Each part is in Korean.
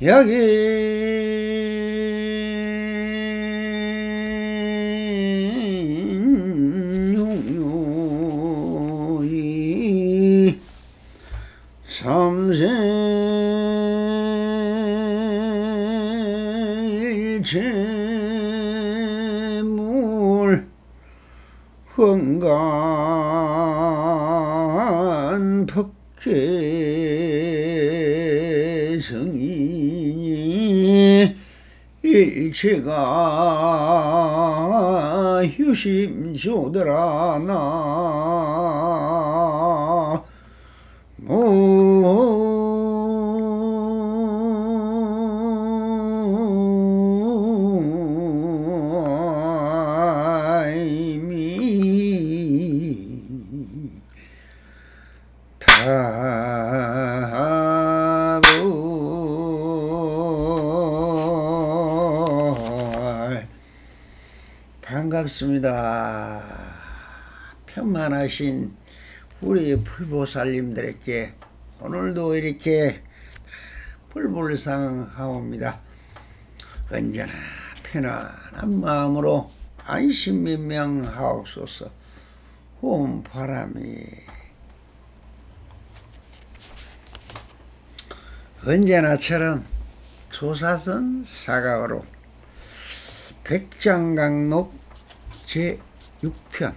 여기 육류이 삼세일체물 헌간 법계성인이 일체가 휴심조더라 반갑습니다. 편만하신 우리 불보살님들에게 오늘도 이렇게 불불상하옵니다. 언제나 편안한 마음으로 안심민명하옵소서. 온 바람이 언제나처럼 조사선 사각으로 백장강록 제6편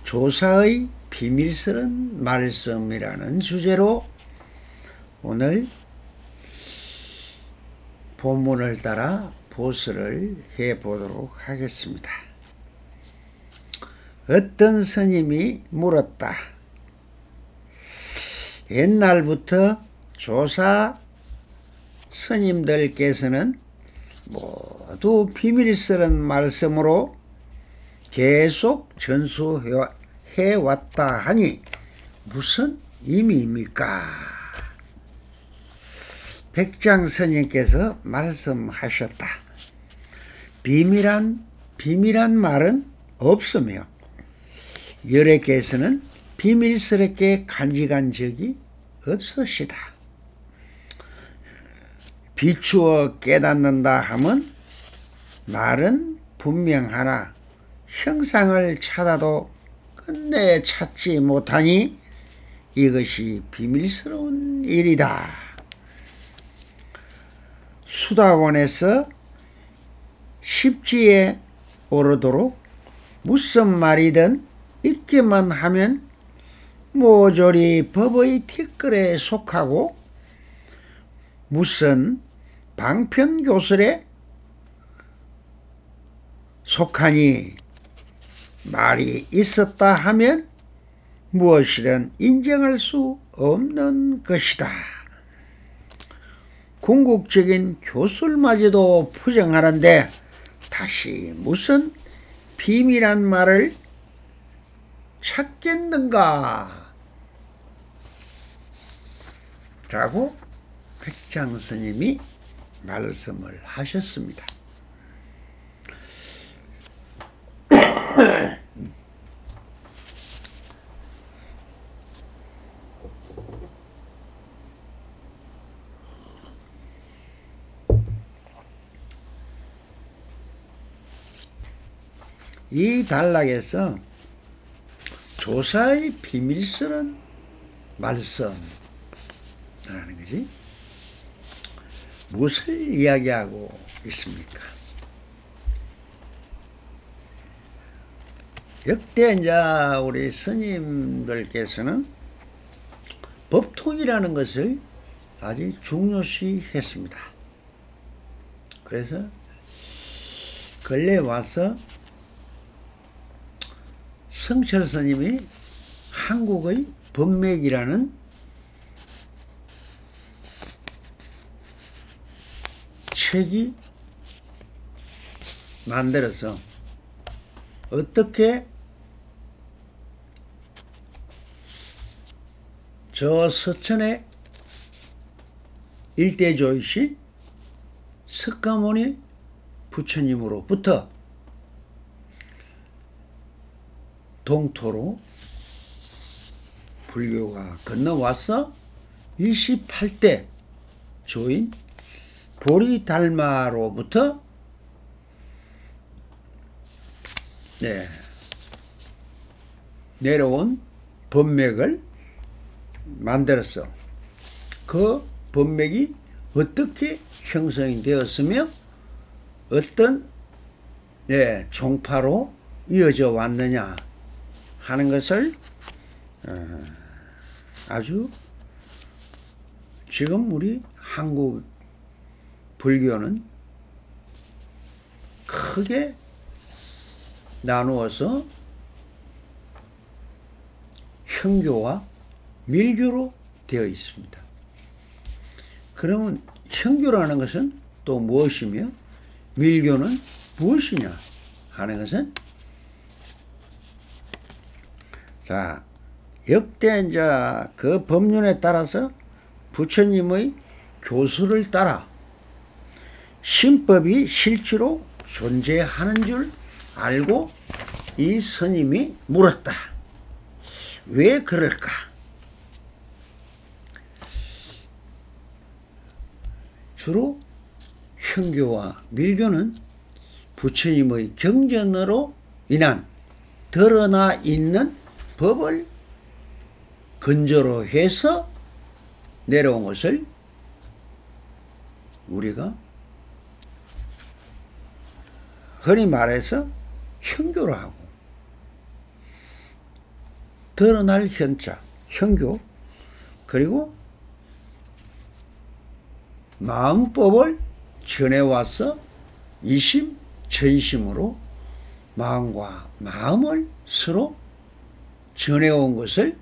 조사의 비밀스런 말씀이라는 주제로 오늘 본문을 따라 보수를 해보도록 하겠습니다. 어떤 스님이 물었다. 옛날부터 조사 스님들께서는 모두 비밀스런 말씀으로 계속 전수해왔다 하니 무슨 의미입니까? 백장스님께서 말씀하셨다. 비밀한 말은 없으며 열애께서는 비밀스럽게 간직한 적이 없으시다. 비추어 깨닫는다 하면 말은 분명하나 형상을 찾아도 끝내 찾지 못하니 이것이 비밀스러운 일이다. 수다원에서 십지에 오르도록 무슨 말이든 읽기만 하면 모조리 법의 티끌에 속하고 무슨 방편교설에 속하니 말이 있었다 하면 무엇이든 인정할 수 없는 것이다. 궁극적인 교술마저도 부정하는데 다시 무슨 비밀한 말을 찾겠는가? 라고 백장스님이 말씀을 하셨습니다. 이 단락에서 조사의 비밀스런 말씀이라는 것이 무엇을 이야기하고 있습니까? 역대 이제 우리 스님들께서는 법통이라는 것을 아주 중요시 했습니다. 그래서 근래 와서 성철 스님이 한국의 법맥이라는 책이 만들어서 어떻게 저 서천의 일대조이신 석가모니 부처님으로부터 동토로 불교가 건너와서 28대 조인 보리달마로부터 내려온 법맥을 만들었어. 그 법맥이 어떻게 형성이 되었으며 어떤 종파로 이어져 왔느냐 하는 것을 아주 지금 우리 한국 불교는 크게 나누어서 형교와 밀교로 되어 있습니다. 그러면 형교라는 것은 또 무엇이며 밀교는 무엇이냐 하는 것은 자, 역대 이제 그 법륜에 따라서 부처님의 교수를 따라 신법이 실제로 존재하는 줄 알고 이 스님이 물었다. 왜 그럴까? 주로 형교와 밀교는 부처님의 경전으로 인한 드러나 있는 법을 근저로 해서 내려온 것을 우리가 흔히 말해서 형교로 하고, 드러날 현자, 형교, 그리고 마음법을 전해와서 이심, 전심으로 마음과 마음을 서로 전해온 것을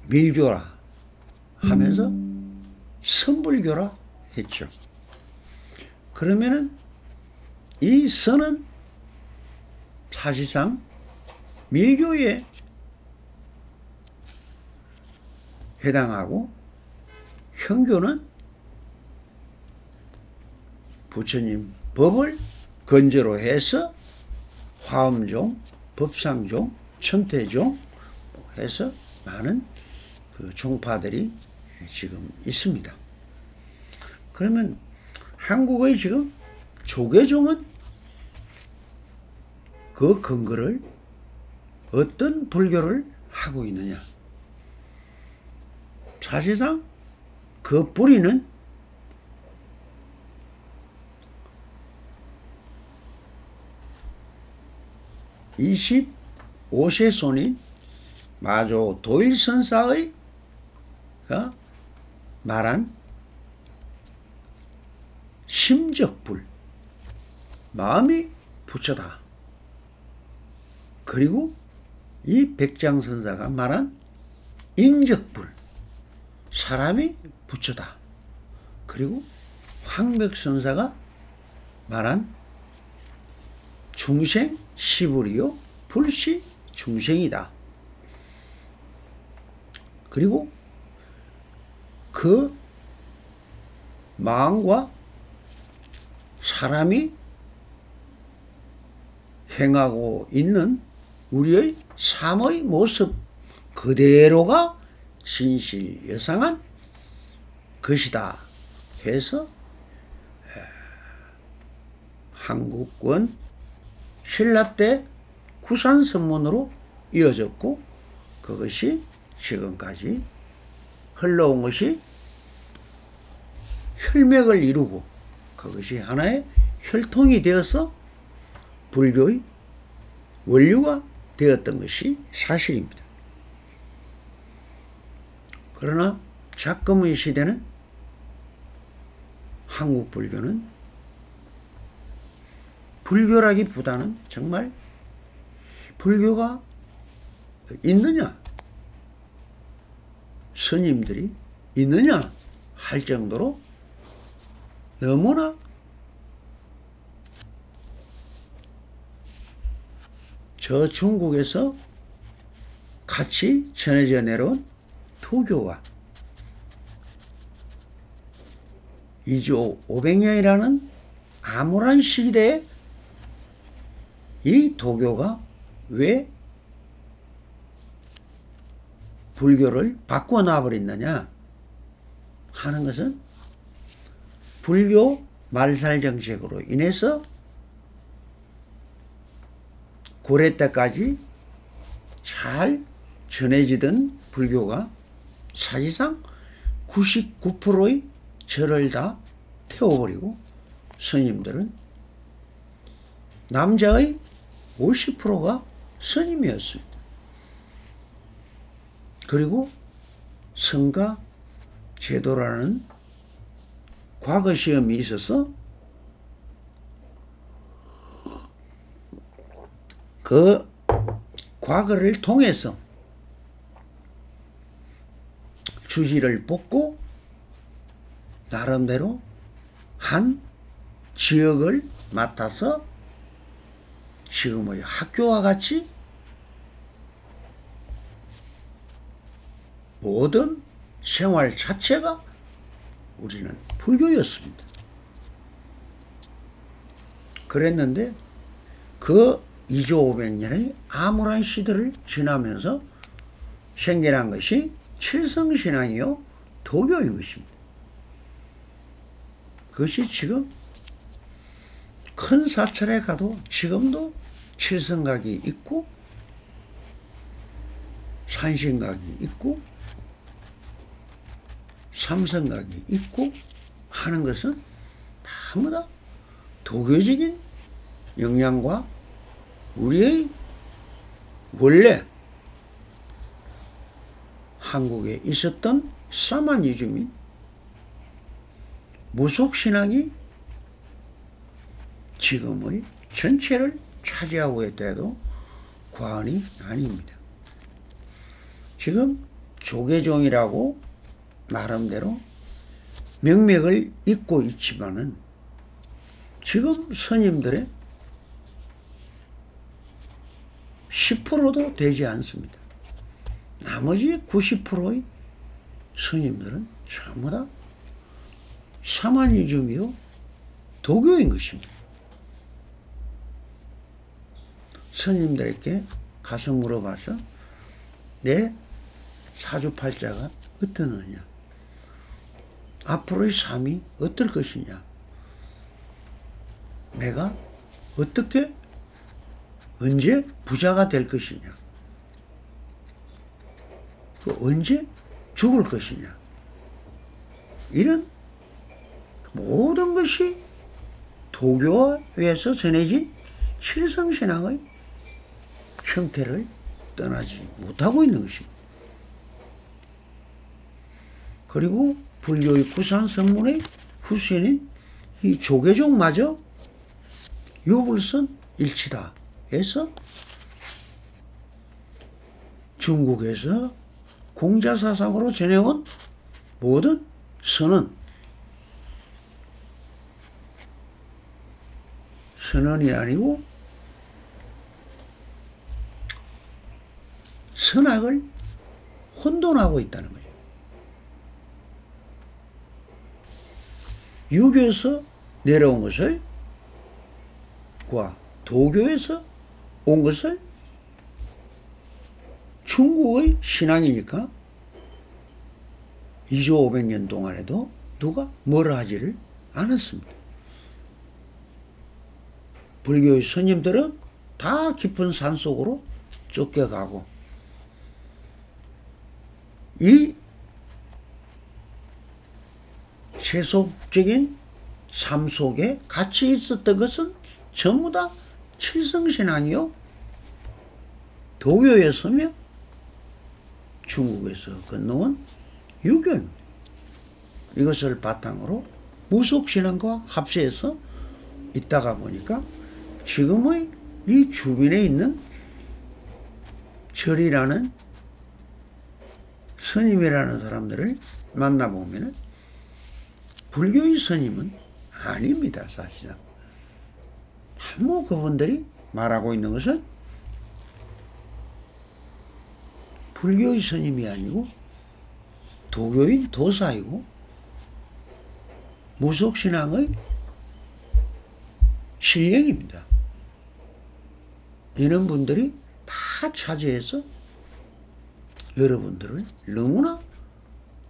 밀교라 하면서 선불교라 했죠. 그러면은 이 선은 사실상 밀교에 해당하고 형교는 부처님 법을 근저로 해서 화엄종, 법상종, 천태종 해서 많은 그 종파들이 지금 있습니다. 그러면 한국의 지금 조계종은 그 근거를 어떤 불교를 하고 있느냐? 사실상 그 뿌리는 (25세) 마조 도일선사의 말한 심적불, 마음이 부처다. 그리고 이 백장선사가 말한 인적불, 사람이 부처다. 그리고 황백선사가 말한 중생 시불이요 불시 중생이다. 그리고 그 마음과 사람이 행하고 있는 우리의 삶의 모습 그대로가 진실여상한 것이다 해서 한국권 신라 때 구산선문으로 이어졌고, 그것이 지금까지 흘러온 것이 혈맥을 이루고 그것이 하나의 혈통이 되어서 불교의 원류가 되었던 것이 사실입니다. 그러나 작금의 시대는 한국 불교는 불교라기보다는 정말 불교가 있느냐, 스님들이 있느냐 할 정도로 너무나 저 중국에서 같이 전해져 내려온 도교와 이조 500년이라는 암울한 시대에 이 도교가 왜 불교를 바꿔 놔버렸느냐 하는 것은 불교 말살 정책으로 인해서 고려 때까지 잘 전해지던 불교가 사실상 99%의 절을 다 태워버리고 스님들은 남자의 50%가 스님이었습니다. 그리고 성가 제도라는 과거 시험이 있어서 그 과거를 통해서 주지를 뽑고 나름대로 한 지역을 맡아서 지금의 학교와 같이 모든 생활 자체가 우리는 불교였습니다. 그랬는데 그 2조 500년의 암울한 시대를 지나면서 생겨난 것이 칠성신앙이요 도교인 것입니다. 그것이 지금 큰 사찰에 가도 지금도 칠성각이 있고 산신각이 있고 삼성각이 있고 하는 것은 전부 다 도교적인 영향과 우리의 원래 한국에 있었던 사마니즘인 무속신앙이 지금의 전체를 차지하고 있다 해도 과언이 아닙니다. 지금 조계종이라고 나름대로 명맥을 잇고 있지만은 지금 스님들의 10%도 되지 않습니다. 나머지 90%의 스님들은 전부 다 사마니즘이요 도교인 것입니다. 스님들에게 가서 물어봐서 내 사주팔자가 어떠느냐, 앞으로의 삶이 어떨 것이냐, 내가 어떻게 언제 부자가 될 것이냐, 언제 죽을 것이냐, 이런 모든 것이 도교에서 전해진 칠성신앙의 형태를 떠나지 못하고 있는 것입니다. 그리고 불교의 구산성문의 후신인 이 조계종마저 유불선 일치다 해서 중국에서 공자사상으로 전해온 모든 선언이 아니고 선악을 혼돈하고 있다는 거예요. 유교에서 내려온 것을 도교에서 온 것을 중국의 신앙이니까 2조 500년 동안에도 누가 뭐라 하지를 않았습니다. 불교의 스님들은 다 깊은 산속으로 쫓겨가고 이 세속적인 삶 속에 같이 있었던 것은 전부 다 칠성신앙이요 도교였으며 중국에서 건너온 유교입니다. 이것을 바탕으로 무속신앙과 합세해서 있다가 보니까 지금의 이 주변에 있는 절이라는 스님이라는 사람들을 만나보면 불교의 스님은 아닙니다. 사실상 그분들이 말하고 있는 것은 불교의 스님이 아니고 도교인 도사이고 무속신앙의 신령입니다. 이런 분들이 다 차지해서 여러분들을 너무나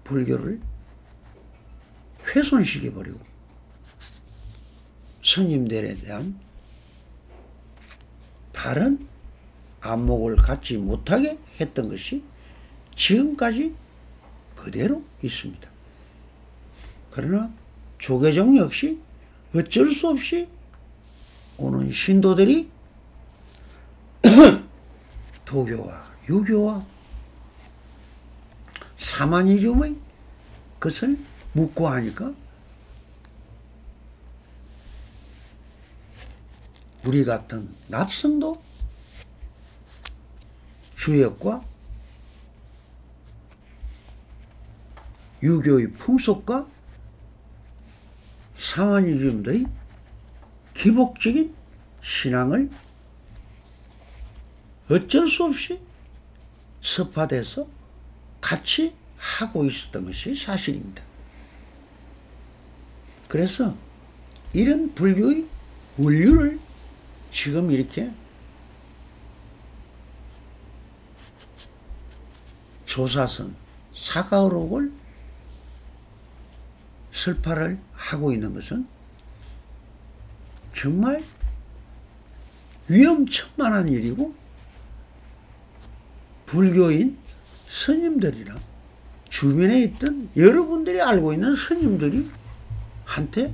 불교를 훼손시켜버리고 스님들에 대한 바른 안목을 갖지 못하게 했던 것이 지금까지 그대로 있습니다. 그러나 조계종 역시 어쩔 수 없이 오는 신도들이 도교와 유교와 사마니즘의 것을 묻고 하니까 우리 같은 납성도 주역과 유교의 풍속과 사마니즘의 기복적인 신앙을 어쩔 수 없이 습화돼서 같이 하고 있었던 것이 사실입니다. 그래서 이런 불교의 원류를 지금 이렇게 조사선, 사가오록을 설파를 하고 있는 것은 정말 위험천만한 일이고, 불교인 스님들이랑 주변에 있던 여러분들이 알고 있는 스님들이 한테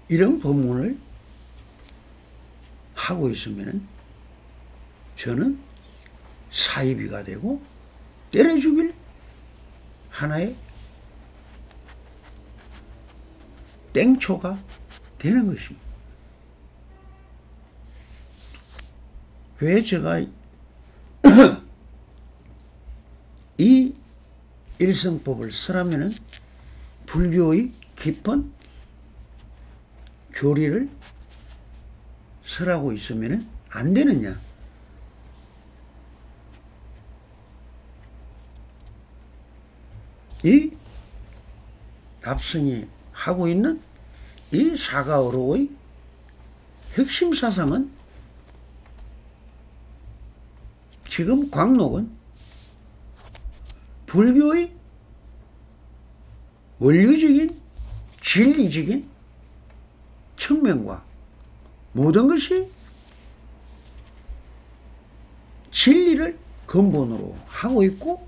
이런 법문을 하고 있으면 저는 사이비가 되고 때려 죽일 하나의 땡초가 되는 것입니다. 왜 제가 이 일성법을 쓰라면은 불교의 깊은 교리를 쓰라고 있으면은 안 되느냐? 이 납승이 하고 있는 이 사가오록의 핵심 사상은 지금 광록은 불교의 원류적인 진리적인 측면과 모든 것이 진리를 근본으로 하고 있고,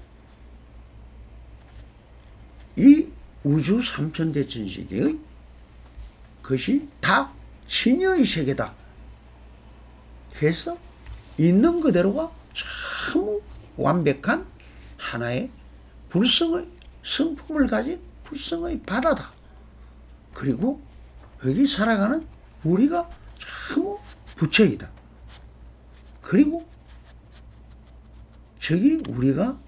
이 우주 삼천대천세계의 것이 다 진여의 세계다 해서 있는 그대로가 참 완벽한 하나의 불성의 성품을 가진 불성의 바다다. 그리고 여기 살아가는 우리가 참 부처이다. 그리고 저기 우리가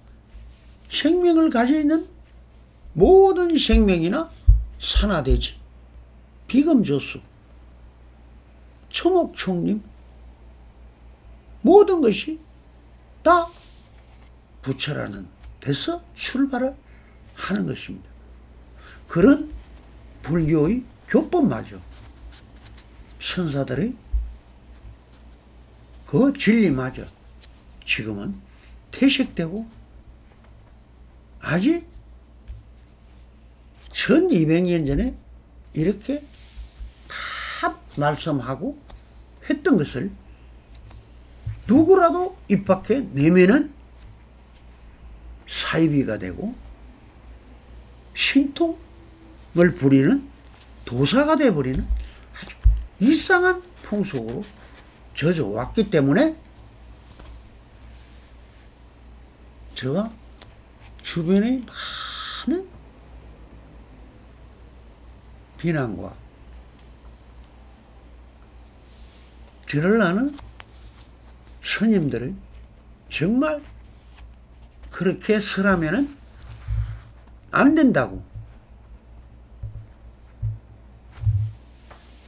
생명을 가져 있는 모든 생명이나 산화대지, 비금조수, 초목총림, 모든 것이 다 부처라는 데서 출발을 하는 것입니다. 그런 불교의 교법마저 선사들의 그 진리마저 지금은 퇴색되고 아직 1200년 전에 이렇게 다 말씀하고 했던 것을 누구라도 입 밖에 내면은 사이비가 되고 신통을 부리는 도사가 되어버리는 아주 이상한 풍속으로 젖어왔기 때문에 제가 주변에 많은 비난과 저를 아는 스님들을 정말 그렇게 설하면은 안 된다고,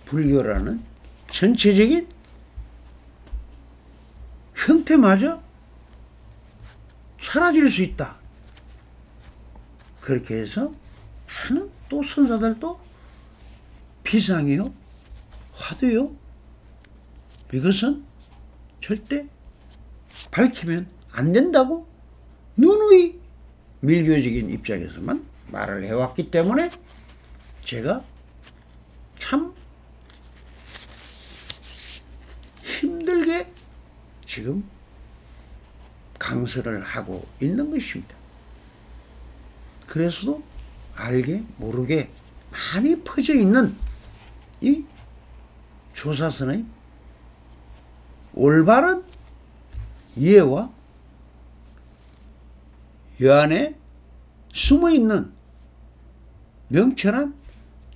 불교라는 전체적인 형태마저 사라질 수 있다. 그렇게 해서 많은 또 선사들도 비상이요, 화두요, 이것은 절대 밝히면 안 된다고 누누이 밀교적인 입장에서만 말을 해왔기 때문에 제가 참 지금 강설을 하고 있는 것입니다. 그래서도 알게 모르게 많이 퍼져 있는 이 조사선의 올바른 이해와 여 안에 숨어있는 명철한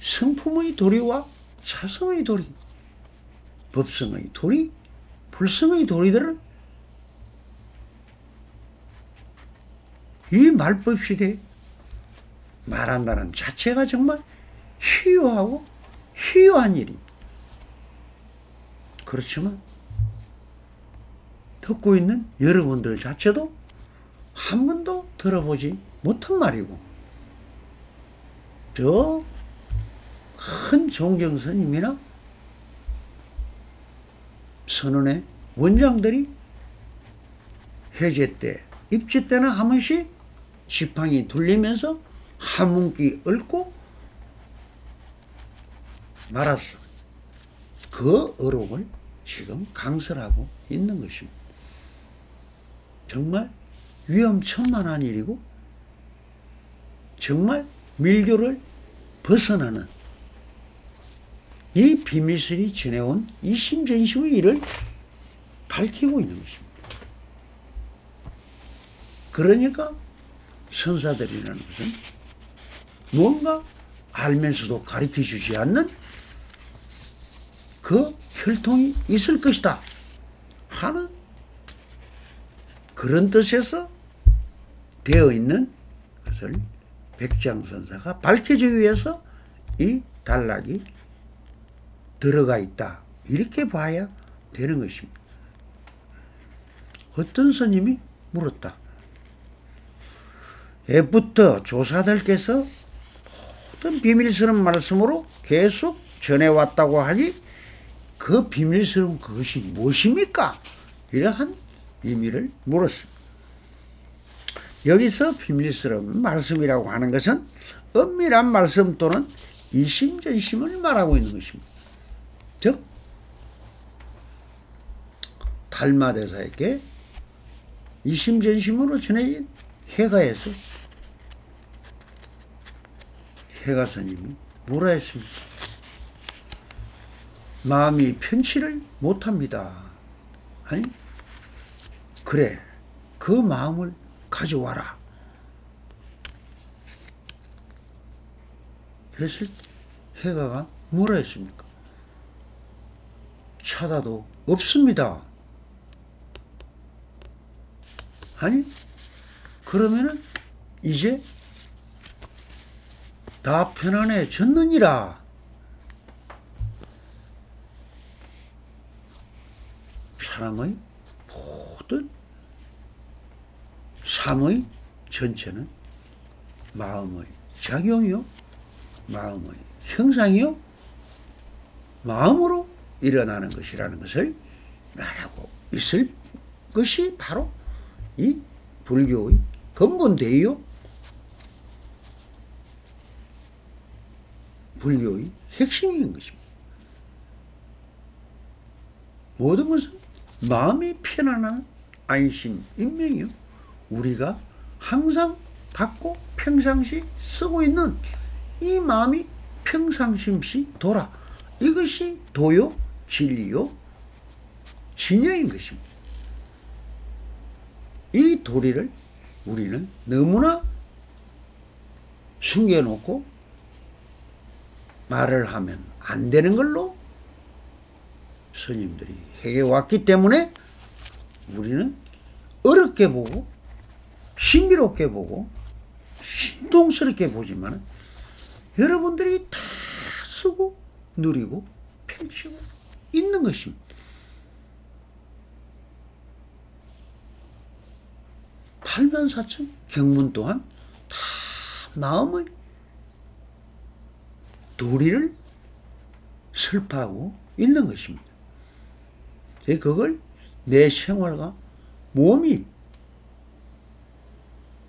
성품의 도리와 사성의 도리, 법성의 도리, 불성의 도리들을 이 말법 시대에 말한다는 자체가 정말 희유하고 희유한 일입니다. 그렇지만 듣고 있는 여러분들 자체도 한 번도 들어보지 못한 말이고, 저 큰 종경 스님이나 선언의 원장들이 해제 때, 입제 때나 한 번씩 지팡이 둘리면서 한문기 얽고 말았어. 그 어록을 지금 강설하고 있는 것입니다. 정말 위험천만한 일이고 정말 밀교를 벗어나는 이 비밀스리 지내온 이심전심의 일을 밝히고 있는 것입니다. 그러니까 선사들이라는 것은 뭔가 알면서도 가르쳐주지 않는 그 혈통이 있을 것이다 하는 그런 뜻에서 되어 있는 것을 백장선사가 밝혀주기 위해서 이 단락이 들어가 있다, 이렇게 봐야 되는 것입니다. 어떤 스님이 물었다. 예부터 조사들께서 모든 비밀스러운 말씀으로 계속 전해왔다고 하니 그 비밀스러운 그것이 무엇입니까? 이러한 의미를 물었습니다. 여기서 비밀스러운 말씀이라고 하는 것은 엄밀한 말씀 또는 이심전심을 말하고 있는 것입니다. 즉 달마대사에게 이심전심으로 전해진 해가에서 해가스님이 뭐라 했습니까? 마음이 편치를 못합니다. 아니, 그래, 그 마음을 가져와라. 그랬을 때 해가가 뭐라 했습니까? 찾아도 없습니다. 아니, 그러면은 이제 다 편안해졌느니라. 사람의 모든 삶의 전체는 마음의 작용이요, 마음의 형상이요, 마음으로 일어나는 것이라는 것을 말하고 있을 것이 바로 이 불교의 근본되이요, 불교의 핵심인 것입니다. 모든 것은 마음이 편안한 안심, 인명이요, 우리가 항상 갖고 평상시 쓰고 있는 이 마음이 평상심시 도라, 이것이 도요, 진리요, 진여인 것입니다. 이 도리를 우리는 너무나 숨겨놓고 말을 하면 안 되는 걸로 스님들이 해왔기 때문에 우리는 어렵게 보고 신비롭게 보고 신동스럽게 보지만 여러분들이 다 쓰고 누리고 펼치고 있는 것입니다. 84,000 경문 또한 다 마음의 도리를 설파하고 있는 것입니다. 그걸 내 생활과 몸이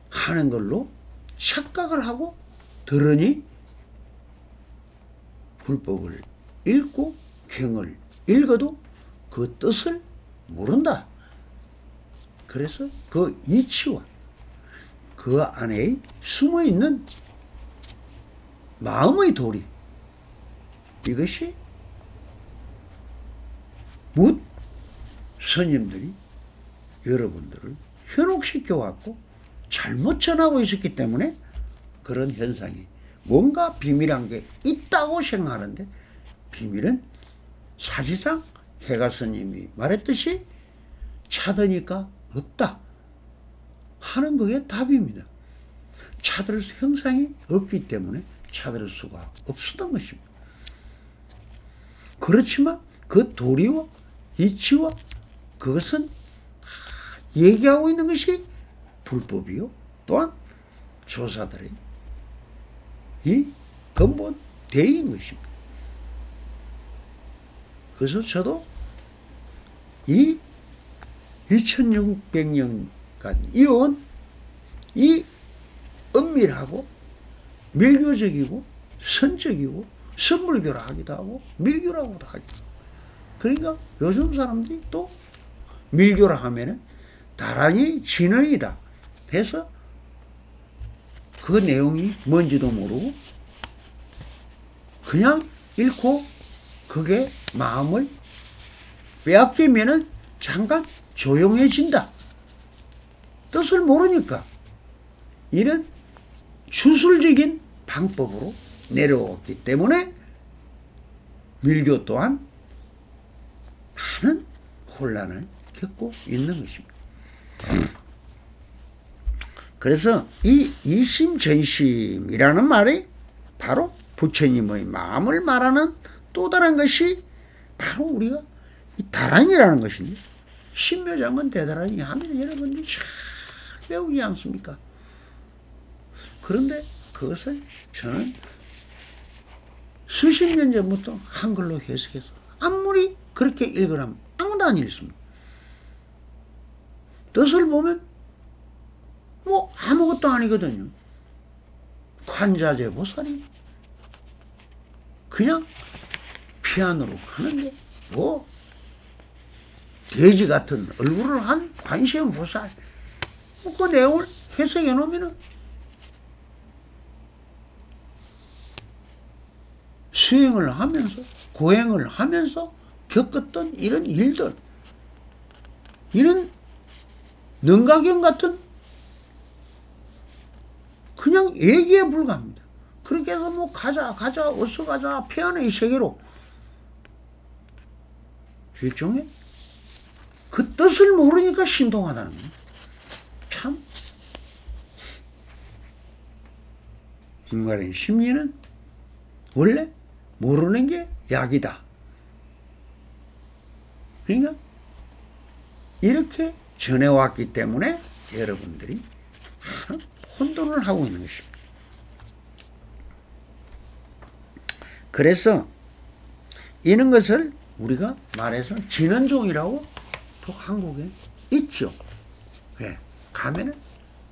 하는 걸로 착각을 하고 들으니 불법을 읽고 경을 읽어도 그 뜻을 모른다, 그래서 그 이치와 그 안에 숨어있는 마음의 도리, 이것이 묻 스님들이 여러분들을 현혹시켜 왔고 잘못 전하고 있었기 때문에 그런 현상이 뭔가 비밀한 게 있다고 생각하는데, 비밀은 사실상 해가 스님이 말했듯이 찾으니까 없다 하는 그게 답입니다. 찾을 형상이 없기 때문에 찾을 수가 없었던 것입니다. 그렇지만 그 도리와 이치와 그것은 얘기하고 있는 것이 불법이요, 또한 조사들의 이 근본 대의인 것입니다. 그래서 저도 이 2600년간 이어온 이 은밀하고 밀교적이고 선적이고 선불교라 하기도 하고 밀교라고도 하기도 하고, 그러니까 요즘 사람들이 또 밀교라 하면은 나란히 진언이다 해서 그 내용이 뭔지도 모르고 그냥 읽고 그게 마음을 빼앗기면은 잠깐 조용해진다, 뜻을 모르니까 이런 주술적인 방법으로 내려왔기 때문에 밀교 또한 많은 혼란을 겪고 있는 것입니다. 그래서 이 이심전심이라는 말이 바로 부처님의 마음을 말하는 또 다른 것이 바로 우리가 이 다란이라는 것인데, 신묘장은 대다란이 하면 여러분들이 잘 배우지 않습니까? 그런데 그것을 저는 수십 년 전부터 한글로 해석해서 아무리 그렇게 읽으라면 아무도 안 읽습니다. 뜻을 보면 뭐 아무것도 아니거든요. 관자재 보살이 그냥 피안으로 하는데 뭐 돼지 같은 얼굴을 한 관세음 보살, 그 내용을 해석해 놓으면은 수행을 하면서 고행을 하면서 겪었던 이런 일들, 이런 능가경 같은 그냥 얘기에 불과합니다. 그렇게 해서 뭐 가자 어서 가자 피안의 세계로 일종의 그 뜻을 모르니까 신동하다는 거예요. 참 인간의 심리는 원래 모르는 게 약이다. 그러니까 이렇게 전해왔기 때문에 여러분들이 혼돈을 하고 있는 것입니다. 그래서 이런 것을 우리가 말해서 진언종이라고 또 한국에 있죠. 예, 가면은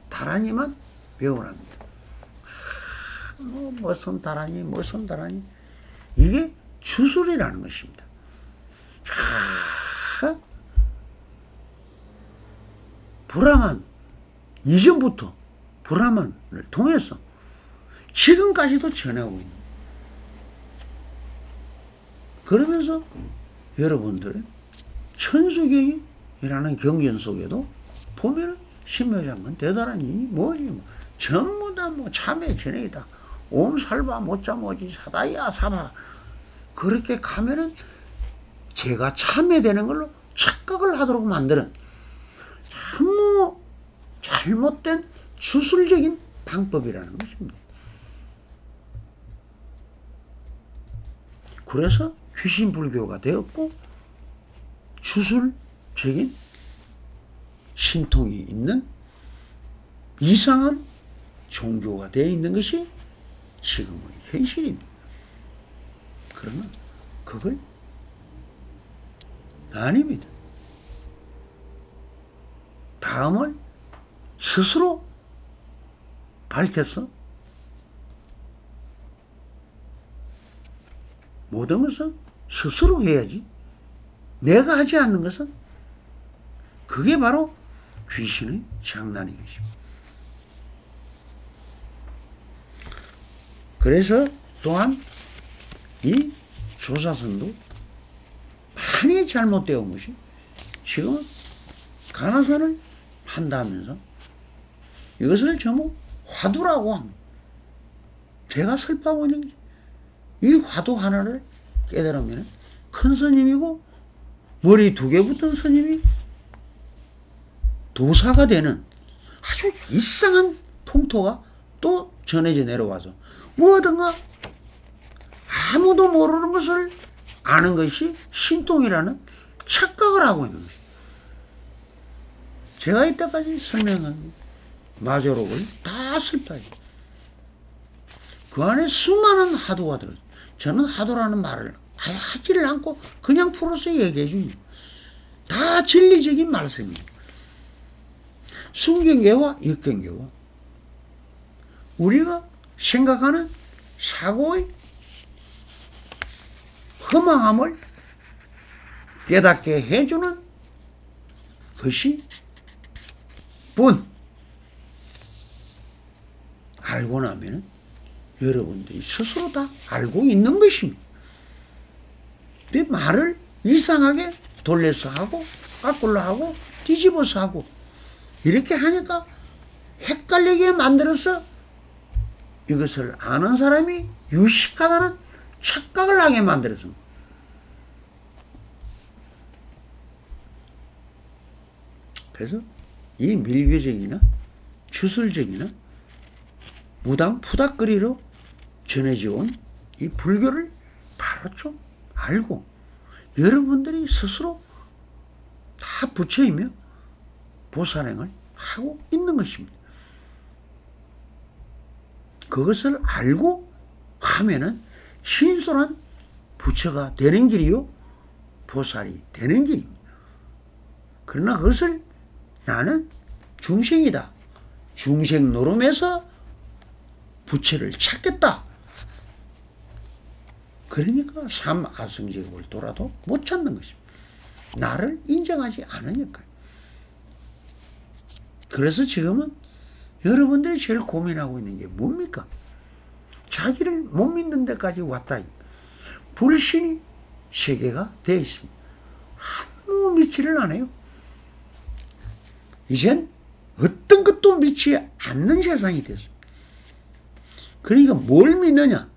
다란이만 외우랍니다. 뭐 무슨 다란이 무슨 다란이, 이게 주술이라는 것입니다. 브라만 이전부터 브라만을 통해서 지금까지도 전하고 있는, 그러면서 여러분들의 천수경이라는 경전 속에도 보면은 신묘장군 대단한 일이 뭐니 뭐 전부 다 뭐 참회 전해이다. 옴살바 못자모지 사다야 사바, 그렇게 가면은 제가 참회되는 걸로 착각을 하도록 만드는 참 잘못된 주술적인 방법이라는 것입니다. 그래서 귀신불교가 되었고 주술적인 신통이 있는 이상한 종교가 되어 있는 것이 지금의 현실입니다. 그러나 그걸 아닙니다. 다음을 스스로 밝혀서 모든 것은 스스로 해야지 내가 하지 않는 것은, 그게 바로 귀신의 장난인 것입니다. 그래서 또한 이 조사선도 많이 잘못되어 온 것이 지금 가나선을 한다면서 이것을 전부 화두라고 합니다. 제가 설파하고 있는 거지. 이 화두 하나를 깨달으면 큰 스님이고 머리 2개 붙은 스님이 도사가 되는 아주 이상한 풍토가 또 전해져 내려와서 뭐든가 아무도 모르는 것을 아는 것이 신통이라는 착각을 하고 있는 것입니다. 제가 이때까지 설명한 마조록을 다 설파해요. 그 안에 수많은 하도가 들어있어요. 저는 하도라는 말을 아예 하지를 않고 그냥 풀어서 얘기해 줍니다. 다 진리적인 말씀이에요. 순경계와 역경계와 우리가 생각하는 사고의 허망함을 깨닫게 해주는 것이 분. 알고 나면 여러분들이 스스로 다 알고 있는 것입니다. 근데 말을 이상하게 돌려서 하고 거꾸로 하고 뒤집어서 하고 이렇게 하니까 헷갈리게 만들어서 이것을 아는 사람이 유식하다는 착각을 하게 만들었습니다. 그래서 이 밀교적이나 주술적이나 무당푸닥거리로 전해져 온 이 불교를 바로 좀 알고 여러분들이 스스로 다 부처이며 보살행을 하고 있는 것입니다. 그것을 알고 하면은 진솔한 부처가 되는 길이요 보살이 되는 길입니다. 그러나 그것을 나는 중생이다. 중생 노름에서 부처를 찾겠다. 그러니까 삼아성제국을 돌아도 못 찾는 것입니다. 나를 인정하지 않으니까. 그래서 지금은 여러분들이 제일 고민하고 있는 게 뭡니까? 자기를 못 믿는 데까지 왔다. 불신이 세계가 되어 있습니다. 아무 믿지를 않아요. 이젠 어떤 것도 믿지 않는 세상이 됐습니다. 그러니까 뭘 믿느냐?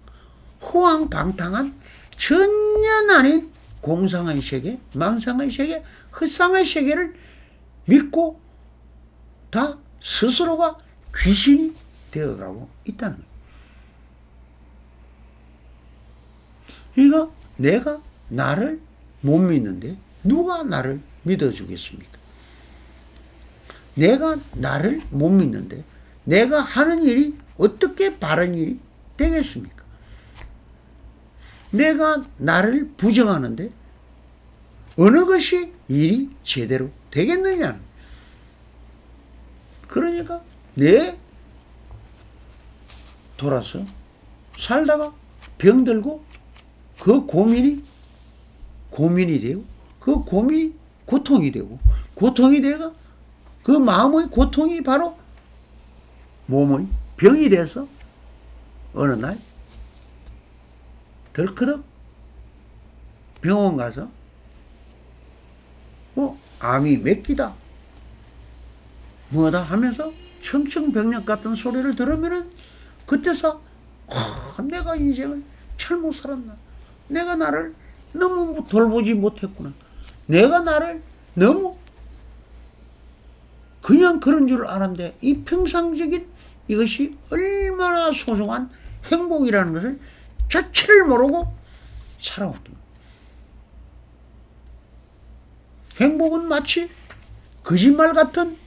호황방탕한 전혀 아닌 공상의 세계, 망상의 세계, 헛상의 세계를 믿고 다 스스로가 귀신이 되어가고 있다는 거예요. 그러니까 내가 나를 못 믿는데 누가 나를 믿어주겠습니까? 내가 나를 못 믿는데 내가 하는 일이 어떻게 바른 일이 되겠습니까? 내가 나를 부정하는데 어느 것이 일이 제대로 되겠느냐는. 그러니까 내 돌아서 살다가 병들고 그 고민이 되고 그 고민이 고통이 되고 고통이 되고 그 마음의 고통이 바로 몸의 병이 돼서 어느 날 덜커덕 병원 가서 암이 몇 기다 뭐다 하면서 청청병력 같은 소리를 들으면은 그때서 내가 인생을 잘못 살았나, 내가 나를 너무 돌보지 못했구나, 내가 나를 너무 그냥 그런 줄 알았는데 이 평상적인 이것이 얼마나 소중한 행복이라는 것을 자체를 모르고 살아왔던 거예요. 행복은 마치 거짓말 같은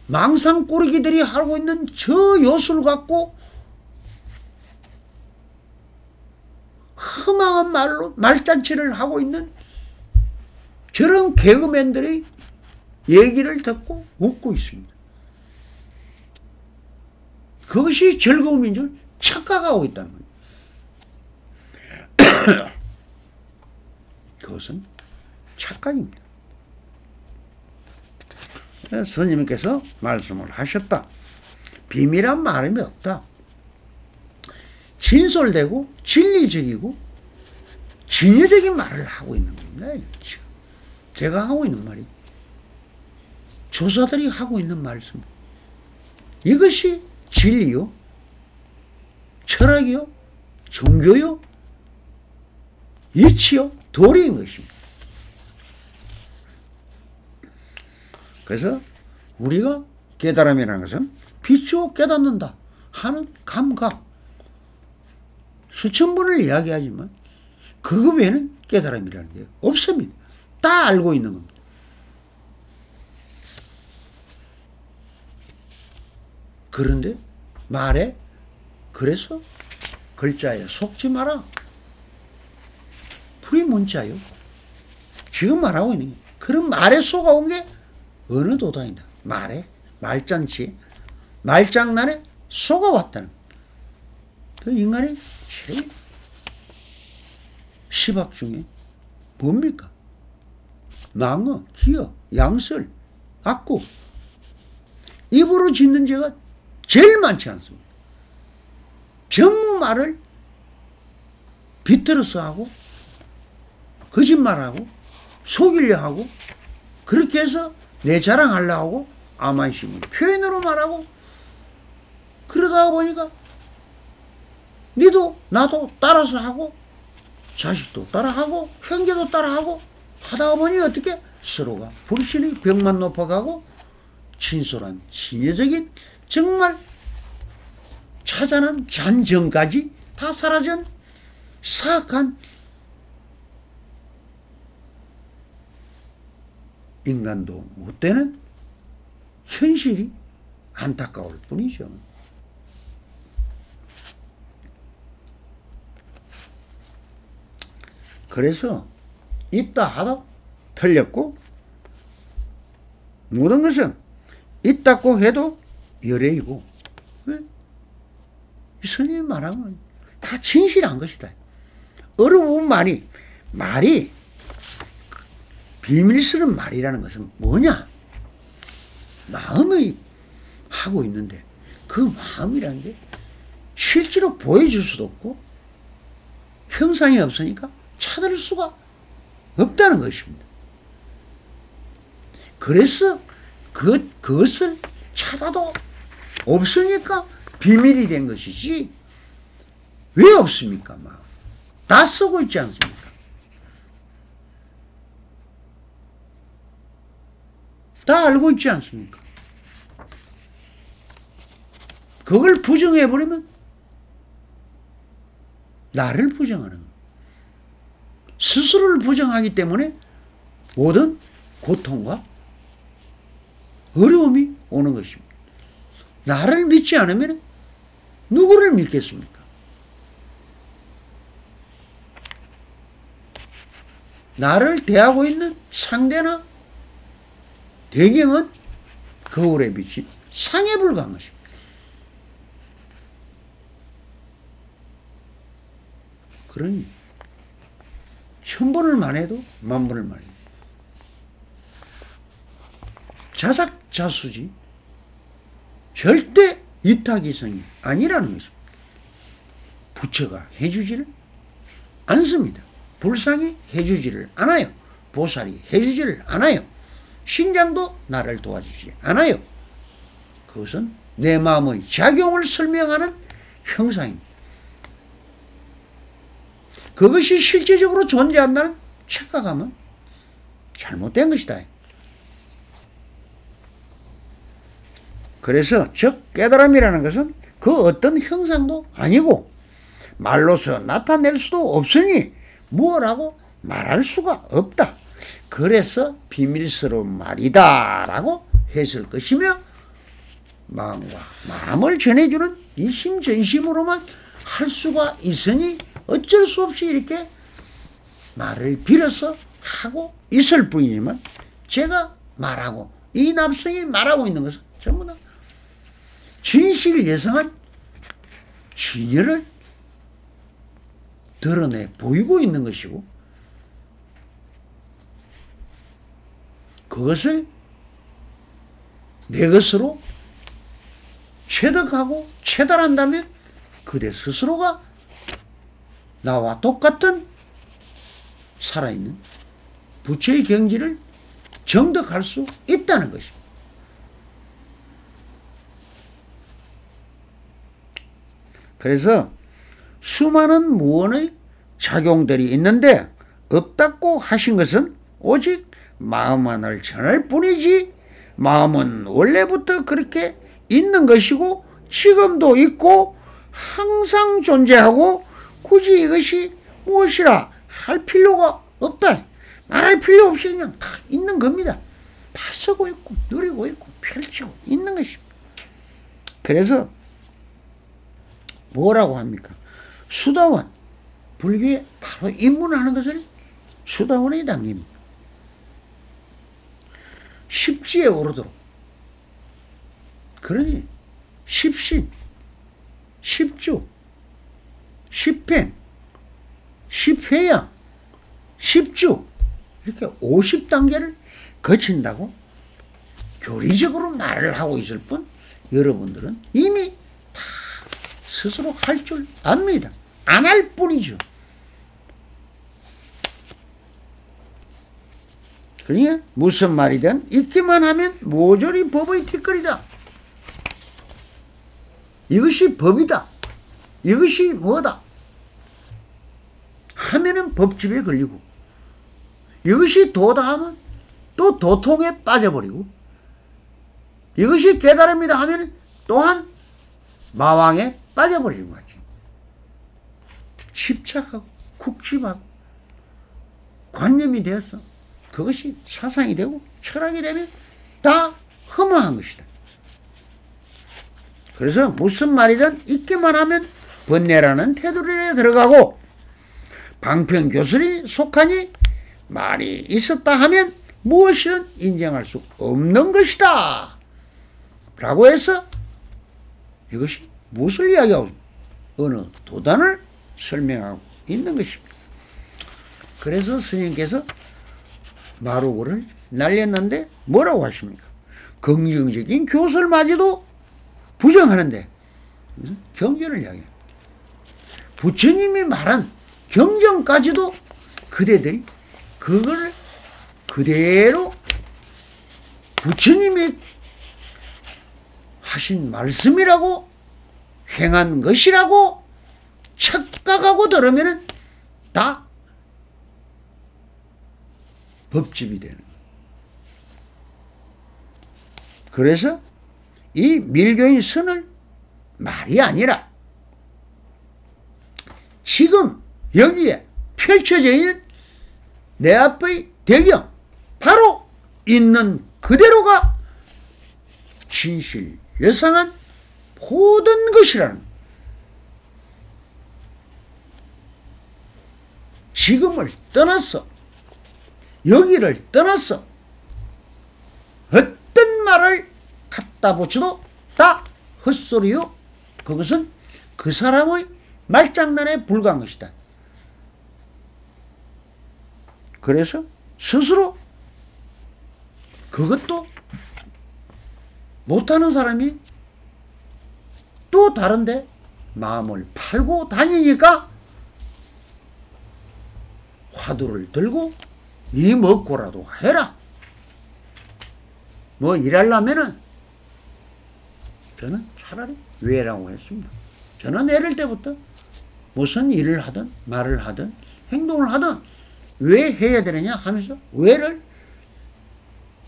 망상꾸러기들이 하고 있는 저 요술 갖고 험한 말로 말잔치를 하고 있는 저런 개그맨들의 얘기를 듣고 웃고 있습니다. 그것이 즐거움인 줄 착각하고 있다는 거예요. 그것은 착각입니다. 스님께서 말씀을 하셨다. 비밀한 말음이 없다. 진솔되고 진리적이고 진여적인 말을 하고 있는 겁니다. 지금 제가 하고 있는 말이 조사들이 하고 있는 말씀, 이것이 진리요, 철학이요, 종교요, 이치요, 도리인 것입니다. 그래서 우리가 깨달음이라는 것은 비추어 깨닫는다 하는 감각, 수천 번을 이야기하지만 그거 외에는 깨달음이라는 게 없습니다. 다 알고 있는 겁니다. 그런데 말에 그래서 글자에 속지 마라. 불이문자요. 지금 말하고 있는 게 그런 말에 속아온 게 어느 도단이다. 말에 말잔치 말장난에 속아왔다는 그 인간의 제일 시박 중에 뭡니까? 망어, 기어, 양설, 악구, 입으로 짓는 죄가 제일 많지 않습니까? 전부 말을 비틀어서 하고 거짓말하고 속이려 하고 그렇게 해서 내 자랑하려고 하고 아만심을 표현으로 말하고 그러다 보니까 니도 나도 따라서 하고 자식도 따라하고 형제도 따라하고 하다 보니 어떻게 서로가 불신의 벽만 높아가고 진솔한 진여적인 정말 차잔한 잔정까지 다 사라진 사악한 인간도 못되는 현실이 안타까울 뿐이죠. 그래서 있다 하다 틀렸고 모든 것은 있다고 해도 열애이고 왜? 스님이 말한 건 다 진실한 것이다. 어려운 말이 비밀스러운 말이라는 것은 뭐냐? 마음의 하고 있는데 그 마음이라는 게 실제로 보여줄 수도 없고 형상이 없으니까 찾을 수가 없다는 것입니다. 그래서 그것을 찾아도 없으니까 비밀이 된 것이지 왜 없습니까? 막 다 쓰고 있지 않습니까? 다 알고 있지 않습니까? 그걸 부정해버리면 나를 부정하는 거예요. 스스로를 부정하기 때문에 모든 고통과 어려움이 오는 것입니다. 나를 믿지 않으면 누구를 믿겠습니까? 나를 대하고 있는 상대나 배경은 거울에 비친 상에 불과한 것입니다. 그러니 천번을 만해도 만번을 만해도 자작자수지 절대 이타기성이 아니라는 것입니다. 부처가 해주지를 않습니다. 불상이 해주지를 않아요. 보살이 해주지를 않아요. 신장도 나를 도와주지 않아요. 그것은 내 마음의 작용을 설명하는 형상입니다. 그것이 실제적으로 존재한다는 착각하면 잘못된 것이다. 그래서 즉 깨달음이라는 것은 그 어떤 형상도 아니고 말로서 나타낼 수도 없으니 뭐라고 말할 수가 없다. 그래서 비밀스러운 말이다 라고 했을 것이며 마음을 전해주는 이심전심으로만 할 수가 있으니 어쩔 수 없이 이렇게 말을 빌어서 하고 있을 뿐이지만 제가 말하고 이 납성이 말하고 있는 것은 전부 다 진실 예성한 진열을 드러내 보이고 있는 것이고 그것을 내 것으로 체득하고 체달한다면 그대 스스로가 나와 똑같은 살아있는 부처의 경지를 정득할 수 있다는 것입니다. 그래서 수많은 무언의 작용들이 있는데 없다고 하신 것은 오직 마음만을 전할 뿐이지 마음은 원래부터 그렇게 있는 것이고 지금도 있고 항상 존재하고 굳이 이것이 무엇이라 할 필요가 없다. 말할 필요 없이 그냥 다 있는 겁니다. 다 쓰고 있고 누리고 있고 펼치고 있는 것입니다. 그래서 뭐라고 합니까? 수다원, 불교에 바로 입문하는 것을 수다원에 당깁니다. 십지에 오르도록. 그러니 십신, 십주, 십행, 십회양, 십주 이렇게 50단계를 거친다고 교리적으로 말을 하고 있을 뿐 여러분들은 이미 다 스스로 할 줄 압니다. 안 할 뿐이죠. 그러니까 무슨 말이든 있기만 하면 모조리 법의 뒷거리다. 이것이 법이다. 이것이 뭐다. 하면은 법집에 걸리고 이것이 도다 하면 또 도통에 빠져버리고 이것이 깨달음이다 하면 또한 마왕에 빠져버리는 거죠. 집착하고 국집하고 관념이 되어서 그것이 사상이 되고 철학이 되면 다 허무한 것이다. 그래서 무슨 말이든 있기만 하면 번뇌라는 테두리에 들어가고 방편교설이 속하니 말이 있었다 하면 무엇이든 인정할 수 없는 것이다 라고 해서 이것이 무엇을 이야기하고 어느 도단을 설명하고 있는 것입니다. 그래서 스님께서 마루고를 날렸는데 뭐라고 하십니까? 긍정적인 교설마저도 부정하는데 경전을 이야기합니다. 부처님이 말한 경전까지도 그대들이 그걸 그대로 부처님이 하신 말씀이라고 행한 것이라고 착각하고 들으면 다 법집이 되는 거예요. 그래서 이 밀교인 선을 말이 아니라 지금 여기에 펼쳐져 있는 내 앞의 대경 바로 있는 그대로가 진실 여상한 모든 것이라는 거예요. 지금을 떠났어. 여기를 떠났어. 어떤 말을 갖다 붙여도 다 헛소리요. 그것은 그 사람의 말장난에 불과한 것이다. 그래서 스스로 그것도 못하는 사람이 또 다른데 마음을 팔고 다니니까 화두를 들고 이 먹고라도 해라. 뭐 일하려면은 저는 차라리 외라고 했습니다. 저는 어릴 때부터 무슨 일을 하든 말을 하든 행동을 하든 왜 해야 되느냐 하면서 왜를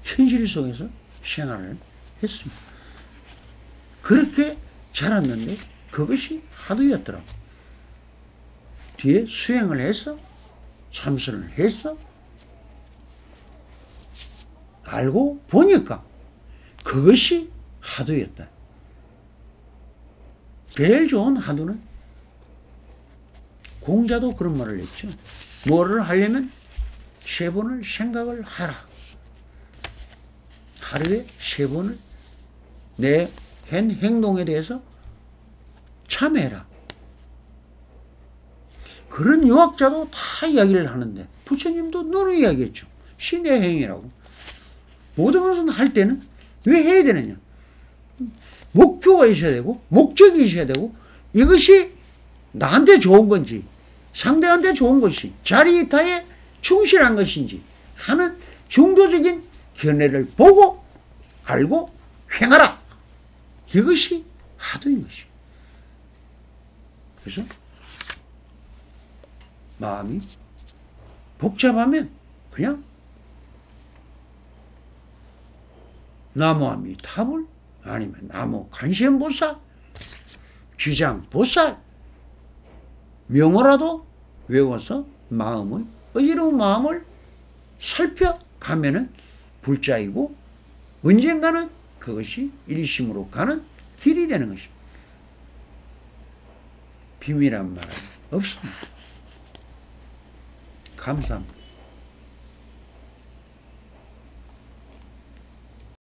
현실 속에서 생활을 했습니다. 그렇게 자랐는데 그것이 하도였더라고. 뒤에 수행을 해서 참선을 해서 알고 보니까 그것이 하도였다. 제일 좋은 하도는 공자도 그런 말을 했죠. 뭐를 하려면 3번을 생각을 하라. 하루에 3번을 내 한 행동에 대해서 참회해라. 그런 유학자도 다 이야기를 하는데 부처님도 너는 이야기했죠. 신의 행위라고. 모든 것은 할 때는 왜 해야 되느냐? 목표가 있어야 되고 목적이 있어야 되고 이것이 나한테 좋은 건지 상대한테 좋은 것이 자리이타에 충실한 것인지 하는 중도적인 견해를 보고 알고 행하라. 이것이 하도인 것이요. 그래서 마음이 복잡하면 그냥 나무아미타불 아니면 나무 관세음보살, 쥐장보살 명호라도 외워서 마음을 어지러운 마음을 살펴가면은 불자이고 언젠가는 그것이 일심으로 가는 길이 되는 것입니다. 비밀한 말은 없습니다. 감사합니다.